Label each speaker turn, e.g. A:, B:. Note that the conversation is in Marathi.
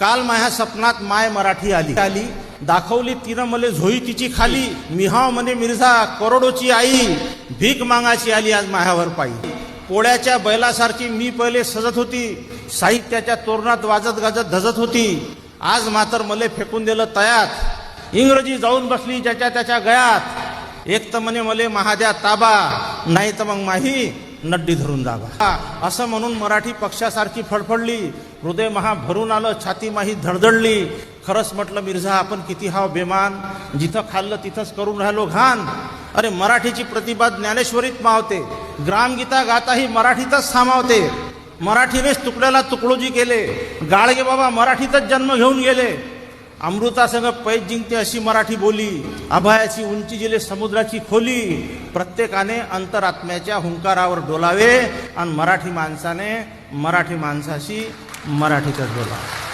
A: काल माझ्या सपनात माय मराठी आली दाखवली तिनं मले झोई तिची खाली मिहाव म्हणे मिर्झा करोडोची आई भीक मागाची आली आज माह्यावर पायी पोळ्याच्या बैलासारखी मी पहिले सजत होती साहित्याच्या तोरणात वाजत गाजत धजत होती आज मात्र मले फेकून दिलं तयात इंग्रजी जाऊन बसली ज्याच्या त्याच्या गयात एक तर म्हणे मले महाद्या ताबा नाही तर मग माही नड्डी धरून जागा असं म्हणून मराठी पक्षासारखी फडफडली हृदय महा भरून आलं छाती माही धडधडली खरंच म्हटलं मिर्झा आपण किती हाव बेमान जिथं खाल्लं तिथंच करून राहिलो घाण अरे मराठीची प्रतिभा ज्ञानेश्वरीत मावते ग्रामगीता गाताही मराठीतच सामावते मराठीनेच तुकड्याला तुकडोजी केले गाडगे बाबा मराठीतच जन्म घेऊन गेले अमृतासंग पैज जिंकते अशी मराठी बोली अभयाची उंची जिले समुद्राची खोली प्रत्येकाने अंतरात्म्याच्या हुंकारावर डोलावे आणि मराठी माणसाने मराठी माणसाशी मराठीतच बोलावे।